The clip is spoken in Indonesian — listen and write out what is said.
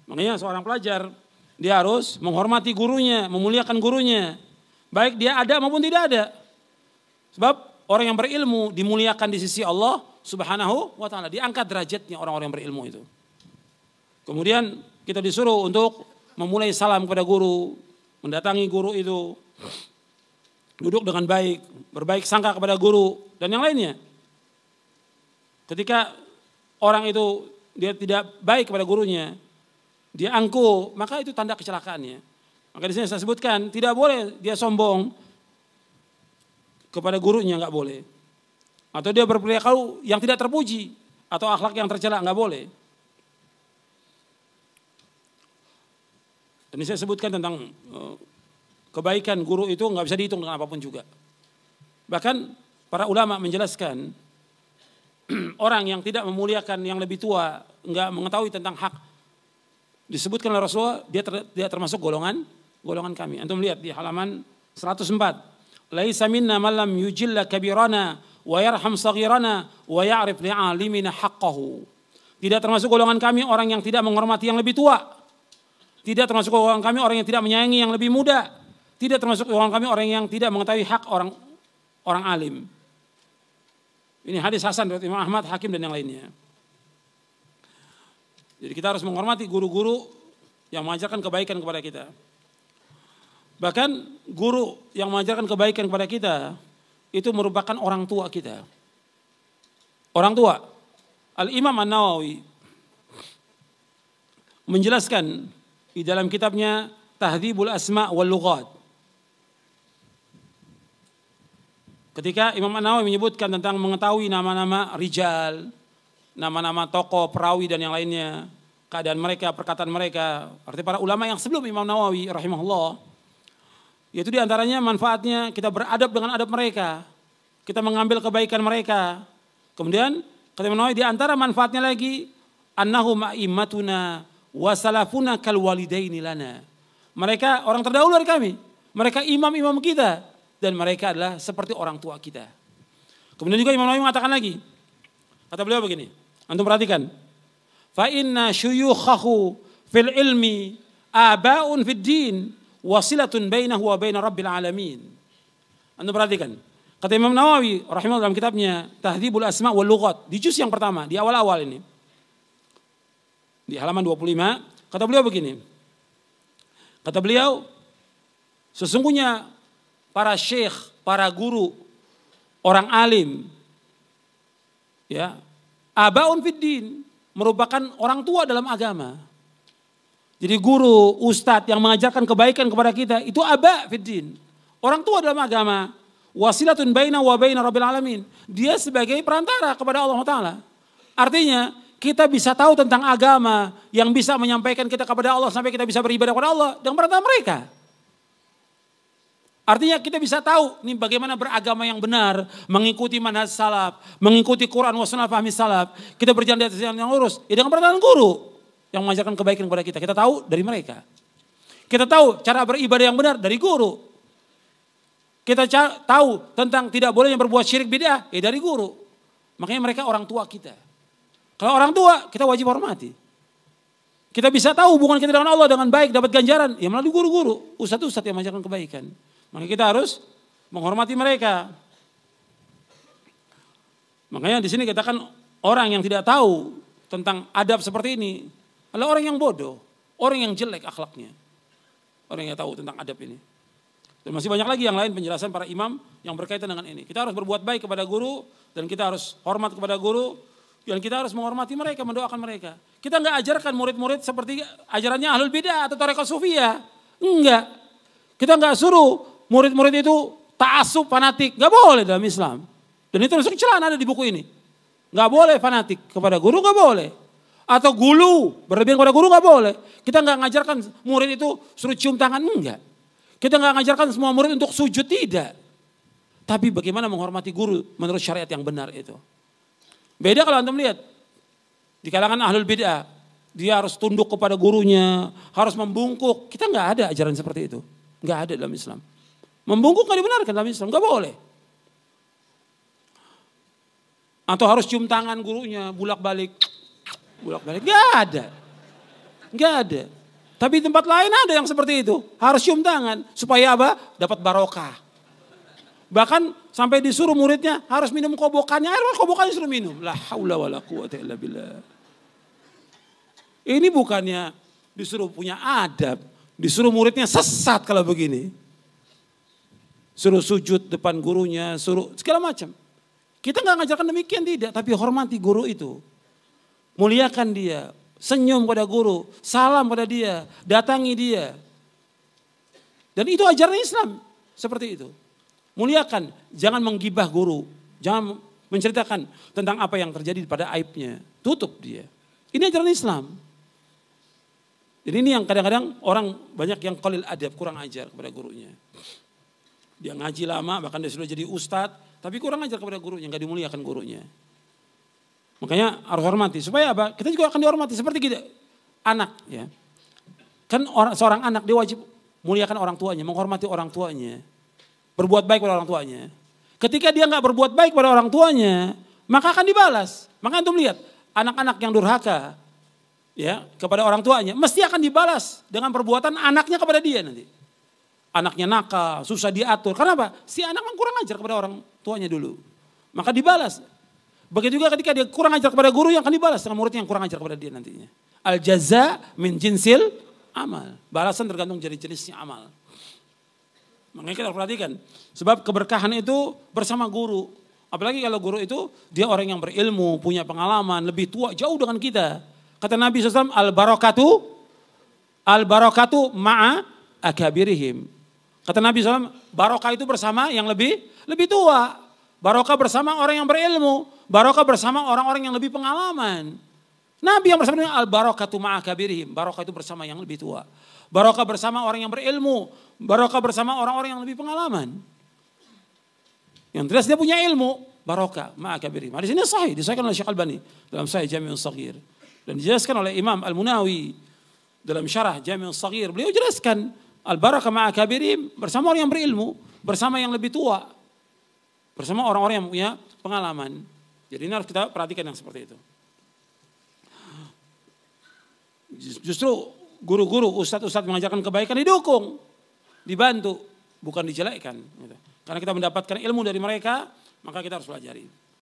Makanya seorang pelajar, dia harus menghormati gurunya, memuliakan gurunya. Baik dia ada maupun tidak ada. Sebab orang yang berilmu dimuliakan di sisi Allah Subhanahu wa ta'ala. Diangkat derajatnya orang-orang yang berilmu itu. Kemudian kita disuruh untuk memulai salam kepada guru, mendatangi guru itu, duduk dengan baik, berbaik sangka kepada guru, dan yang lainnya. Ketika orang itu dia tidak baik kepada gurunya, dia angkuh, maka itu tanda kecelakaannya. Maka di sini saya sebutkan, tidak boleh dia sombong kepada gurunya, nggak boleh. Atau dia berperilaku yang tidak terpuji, atau akhlak yang tercela, nggak boleh. Dan ini saya sebutkan tentang kebaikan guru itu nggak bisa dihitung dengan apapun juga. Bahkan para ulama menjelaskan orang yang tidak memuliakan yang lebih tua, nggak mengetahui tentang hak, disebutkan oleh Rasulullah dia termasuk golongan kami. Antum lihat di halaman 104. Laisa minna man lam yujilla kabirana wa yarham saghirana wa ya'rif li'alimina haqqahu. Tidak termasuk golongan kami orang yang tidak menghormati yang lebih tua. Tidak termasuk golongan kami orang yang tidak menyayangi yang lebih muda. Tidak termasuk golongan kami orang yang tidak mengetahui hak orang alim. Ini hadis hasan dari Imam Ahmad, Hakim dan yang lainnya. Jadi kita harus menghormati guru-guru yang mengajarkan kebaikan kepada kita. Bahkan guru yang mengajarkan kebaikan kepada kita itu merupakan orang tua kita. Orang tua. Al-Imam An-Nawawi menjelaskan di dalam kitabnya Tahdzibul Asma' wal Lughat. Ketika Imam An-Nawawi menyebutkan tentang mengetahui nama-nama rijal, nama-nama tokoh, perawi dan yang lainnya, keadaan mereka, perkataan mereka, artinya para ulama yang sebelum Imam Nawawi rahimahullah, yaitu diantaranya manfaatnya kita beradab dengan adab mereka, kita mengambil kebaikan mereka. Kemudian kata Imam Nawawi diantara manfaatnya lagi, annahum a'immatuna wa salafuna kal walidaini lana. Mereka orang terdahulu dari kami, mereka imam-imam kita dan mereka adalah seperti orang tua kita. Kemudian juga Imam Nawawi mengatakan lagi, kata beliau begini, antum perhatikan, fa inna syuyukhahu fil ilmi aba'un fid din wasilatun bainahu wa baina rabbil alamin. Antum perhatikan, kata Imam Nawawi rahimahullah dalam kitabnya Tahdzibul Asma' wal Lughat di juz yang pertama, di awal-awal ini, di halaman 25, kata beliau begini, kata beliau, sesungguhnya para syekh, para guru, orang alim, ya, abaun fid din, merupakan orang tua dalam agama. Jadi guru, ustadz yang mengajarkan kebaikan kepada kita itu aba fid din, orang tua dalam agama. Wasilatun baina wa baina rabbil alamin. Dia sebagai perantara kepada Allah Ta'ala. Artinya kita bisa tahu tentang agama yang bisa menyampaikan kita kepada Allah sampai kita bisa beribadah kepada Allah dengan perantara mereka. Artinya kita bisa tahu nih bagaimana beragama yang benar, mengikuti manhaj salaf, mengikuti Quran wa sunnah fahmi salaf. Kita berjalan di atas jalan yang lurus. Ya dengan perantara guru yang mengajarkan kebaikan kepada kita. Kita tahu dari mereka. Kita tahu cara beribadah yang benar dari guru. Kita tahu tentang tidak bolehnya berbuat syirik bid'ah dari guru. Makanya mereka orang tua kita. Kalau orang tua kita wajib hormati. Kita bisa tahu hubungan kita dengan Allah dengan baik, dapat ganjaran ya melalui guru-guru, ustadz-ustadz yang mengajarkan kebaikan. Makanya kita harus menghormati mereka. Makanya di sini katakan orang yang tidak tahu tentang adab seperti ini adalah orang yang bodoh, orang yang jelek akhlaknya. Orang yang tahu tentang adab ini. Dan masih banyak lagi yang lain penjelasan para imam yang berkaitan dengan ini. Kita harus berbuat baik kepada guru dan kita harus hormat kepada guru dan kita harus menghormati mereka, mendoakan mereka. Kita enggak ajarkan murid-murid seperti ajarannya Ahlul Bidah atau Thariqah Sufiyah. Enggak. Kita enggak suruh murid-murid itu ta'assub fanatik. Enggak boleh dalam Islam. Dan itu termasuk celaan ada di buku ini. Enggak boleh fanatik kepada guru, enggak boleh. Atau gulu, berlebihan kepada guru enggak boleh. Kita enggak ngajarkan murid itu suruh cium tangan, enggak. Kita nggak ngajarkan semua murid untuk sujud, tidak. Tapi bagaimana menghormati guru menurut syariat yang benar itu. Beda kalau antum lihat. Di kalangan ahlul bid'ah. Dia harus tunduk kepada gurunya. Harus membungkuk. Kita nggak ada ajaran seperti itu. Nggak ada dalam Islam. Membungkuk nggak dibenarkan dalam Islam. Nggak boleh. Atau harus cium tangan gurunya. Bulak balik. Nggak ada. Enggak ada. Tapi tempat lain ada yang seperti itu. Harus cium tangan. Supaya apa? Dapat barokah. Bahkan sampai disuruh muridnya harus minum kobokannya. Air kobokannya suruh minum. La haula wa la quwata illa billah. Ini bukannya disuruh punya adab. Disuruh muridnya sesat kalau begini. Suruh sujud depan gurunya. Suruh segala macam. Kita nggak ngajarkan demikian tidak. Tapi hormati guru itu. Muliakan dia. Senyum pada guru, salam pada dia, datangi dia. Dan itu ajaran Islam, seperti itu. Muliakan, jangan menggibah guru, jangan menceritakan tentang apa yang terjadi pada aibnya. Tutup dia. Ini ajaran Islam. Jadi ini yang kadang-kadang orang banyak yang qalil adab, kurang ajar kepada gurunya. Dia ngaji lama, bahkan dia sudah jadi ustadz, tapi kurang ajar kepada gurunya, nggak dimuliakan gurunya. Makanya harus hormati. Supaya apa? Kita juga akan dihormati. Seperti kita, anak. Ya. Kan seorang anak dia wajib muliakan orang tuanya. Menghormati orang tuanya. Berbuat baik pada orang tuanya. Ketika dia nggak berbuat baik pada orang tuanya. Maka akan dibalas. Maka antum lihat. Anak-anak yang durhaka. Ya, kepada orang tuanya. Mesti akan dibalas. Dengan perbuatan anaknya kepada dia nanti. Anaknya nakal. Susah diatur. Karena apa? Si anak kan kurang ajar kepada orang tuanya dulu. Maka dibalas. Begitu juga ketika dia kurang ajar kepada guru yang akan dibalas dengan murid yang kurang ajar kepada dia nantinya. Al jaza min jinsil amal. Balasan tergantung dari jenisnya amal. Makanya kita harus perhatikan. Sebab keberkahan itu bersama guru. Apalagi kalau guru itu dia orang yang berilmu, punya pengalaman, lebih tua jauh dengan kita. Kata Nabi SAW, al-barakatu ma'a akabirihim. Kata Nabi SAW, barokah itu bersama yang lebih tua. Barokah bersama orang yang berilmu. Barokah bersama orang-orang yang lebih pengalaman. Nabi yang bersama dengan al-barakatu ma'akabirihim. Barokah itu bersama yang lebih tua. Barokah bersama orang yang berilmu. Barokah bersama orang-orang yang lebih pengalaman. Yang jelas dia punya ilmu. Barokah ma'akabirihim. Di sini sahih. Disahihkan oleh Syekh Albani. Dalam Sahih Jami'un Shaghir. Dan dijelaskan oleh Imam Al-Munawi. Dalam syarah Jami'un Shaghir. Beliau jelaskan. Al-barakah ma'akabirihim. Bersama orang yang berilmu. Bersama yang lebih tua. Bersama orang-orang yang punya pengalaman. Jadi ini harus kita perhatikan yang seperti itu. Justru guru-guru, ustadz-ustadz mengajarkan kebaikan didukung. Dibantu. Bukan dijelekkan. Karena kita mendapatkan ilmu dari mereka, maka kita harus pelajari.